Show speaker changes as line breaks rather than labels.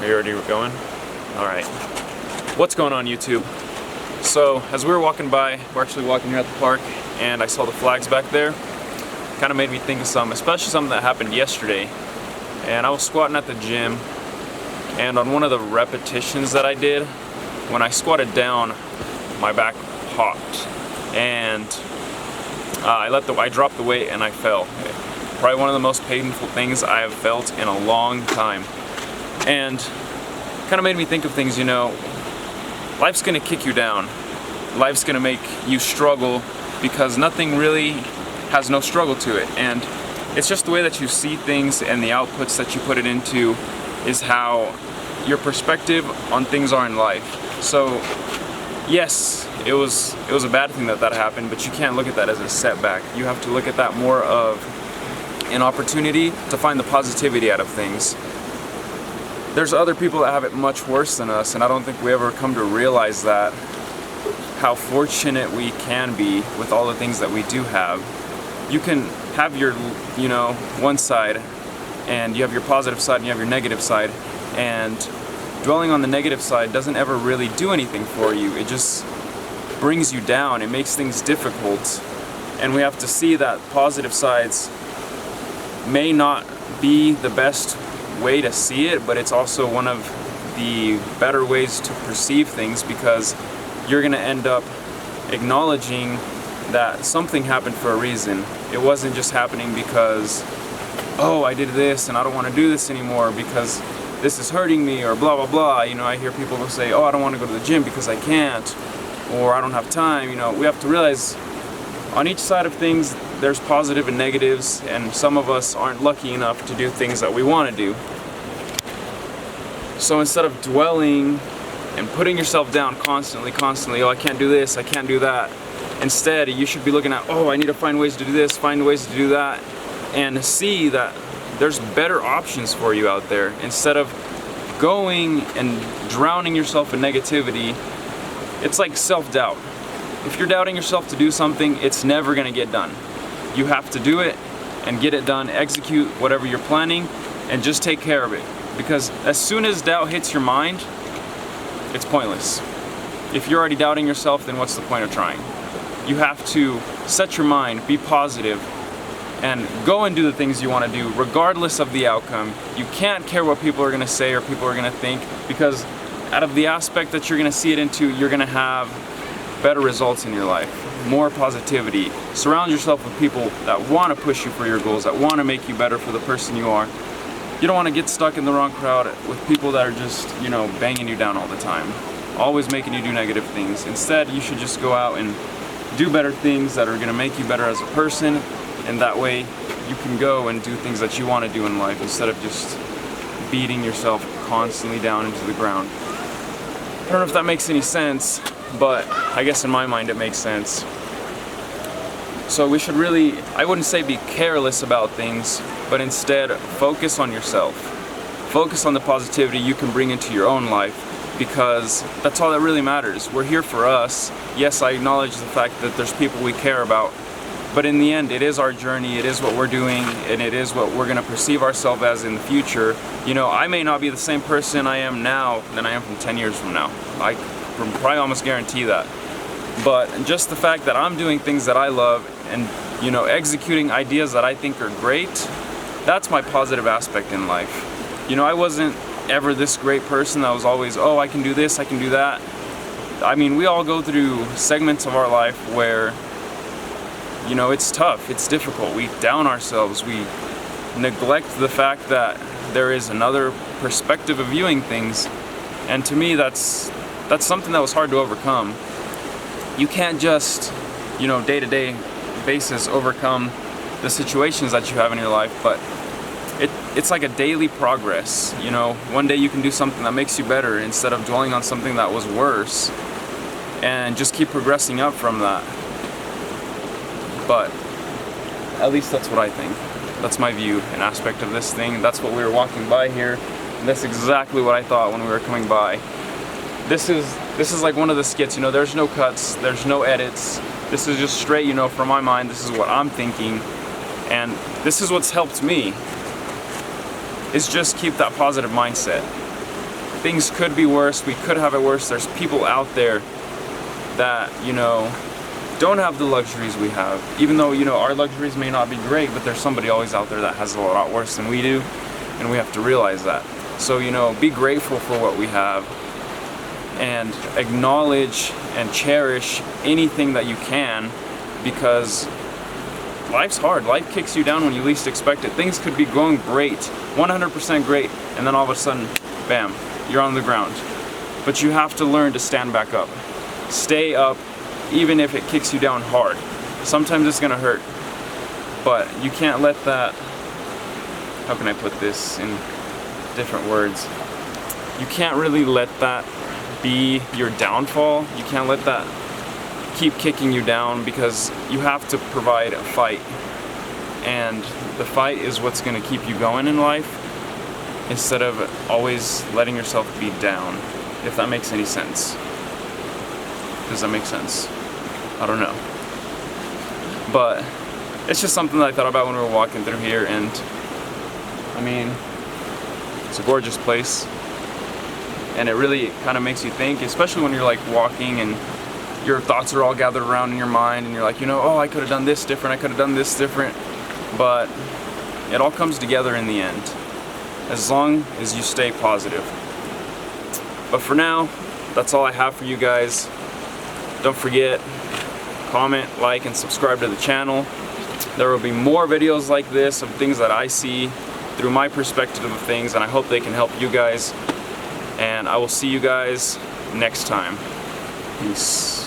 Are you already going? Alright. What's going on, YouTube? So, as we were walking by, we're actually walking here at the park, and I saw the flags back there. Kind of made me think of something, especially something that happened yesterday. And I was squatting at the gym, and on one of the repetitions that I did, when I squatted down, my back popped, and I dropped the weight and I fell. Probably one of the most painful things I have felt in a long time. And kind of made me think of things, you know, life's gonna kick you down. Life's gonna make you struggle because nothing really has no struggle to it. And it's just the way that you see things and the outputs that you put it into is how your perspective on things are in life. So yes, it was a bad thing that happened, but you can't look at that as a setback. You have to look at that more of an opportunity to find the positivity out of things. There's other people that have it much worse than us, and I don't think we ever come to realize that, how fortunate we can be with all the things that we do have. You can have your, you know, one side, and you have your positive side and you have your negative side, and dwelling on the negative side doesn't ever really do anything for you. It just brings you down. It makes things difficult, and we have to see that positive sides may not be the best way to see it, but it's also one of the better ways to perceive things, because you're gonna end up acknowledging that something happened for a reason. It wasn't just happening because, oh, I did this and I don't want to do this anymore because this is hurting me, or blah blah blah. You know, I hear people who say, oh, I don't want to go to the gym because I can't, or I don't have time. You know, we have to realize on each side of things there's positive and negatives, and some of us aren't lucky enough to do things that we want to do. So instead of dwelling and putting yourself down constantly, oh, I can't do this, I can't do that, instead you should be looking at, oh, I need to find ways to do this, find ways to do that, and see that there's better options for you out there. Instead of going and drowning yourself in negativity, it's like self-doubt. If you're doubting yourself to do something, it's never gonna get done. You have to do it and get it done, execute whatever you're planning, and just take care of it. Because as soon as doubt hits your mind, it's pointless. If you're already doubting yourself, then what's the point of trying? You have to set your mind, be positive, and go and do the things you want to do regardless of the outcome. You can't care what people are going to say or people are going to think, because out of the aspect that you're going to see it into, you're going to have better results in your life, more positivity. Surround yourself with people that want to push you for your goals, that want to make you better for the person you are. You don't want to get stuck in the wrong crowd with people that are just, you know, banging you down all the time, always making you do negative things. Instead, you should just go out and do better things that are going to make you better as a person, and that way you can go and do things that you want to do in life instead of just beating yourself constantly down into the ground. I don't know if that makes any sense, but I guess in my mind it makes sense. So we should really, I wouldn't say be careless about things, but instead focus on yourself. Focus on the positivity you can bring into your own life, because that's all that really matters. We're here for us. Yes, I acknowledge the fact that there's people we care about, but in the end, it is our journey, it is what we're doing, and it is what we're going to perceive ourselves as in the future. You know, I may not be the same person I am now than I am from 10 years from now. I can probably almost guarantee that. But just the fact that I'm doing things that I love and, you know, executing ideas that I think are great, that's my positive aspect in life. You know, I wasn't ever this great person that was always, oh, I can do this, I can do that. I mean, we all go through segments of our life where, you know, it's tough, it's difficult, we down ourselves, we neglect the fact that there is another perspective of viewing things, and to me that's something that was hard to overcome. You can't just, you know, day-to-day basis overcome the situations that you have in your life, but it's like a daily progress. You know, one day you can do something that makes you better instead of dwelling on something that was worse, and just keep progressing up from that. But at least that's what I think. That's my view, an aspect of this thing. That's what we were walking by here, and that's exactly what I thought when we were coming by. This is like one of the skits, you know, there's no cuts, there's no edits. This is just straight, you know, from my mind, this is what I'm thinking. And this is what's helped me, is just keep that positive mindset. things could be worse, we could have it worse. There's people out there that, you know, don't have the luxuries we have. Even though, you know, our luxuries may not be great, but there's somebody always out there that has a lot worse than we do, and we have to realize that. So, you know, be grateful for what we have, and acknowledge and cherish anything that you can, because life's hard. Life kicks you down when you least expect it. Things could be going great, 100% great, and then all of a sudden, bam, you're on the ground. But you have to learn to stand back up. Stay up, even if it kicks you down hard. Sometimes it's gonna hurt, but you can't let that, how can I put this in different words? You can't really let that be your downfall. You can't let that keep kicking you down, because you have to provide a fight, and the fight is what's going to keep you going in life, instead of always letting yourself be down, if that makes any sense. Does that make sense? I don't know, but it's just something that I thought about when we were walking through here. And I mean, it's a gorgeous place, and it really kind of makes you think, especially when you're like walking and your thoughts are all gathered around in your mind, and you're like, you know, oh, I could have done this different, I could have done this different, but it all comes together in the end, as long as you stay positive. But for now, that's all I have for you guys. Don't forget, comment, like, and subscribe to the channel. There will be more videos like this of things that I see through my perspective of things, and I hope they can help you guys. And I will see you guys next time. Peace.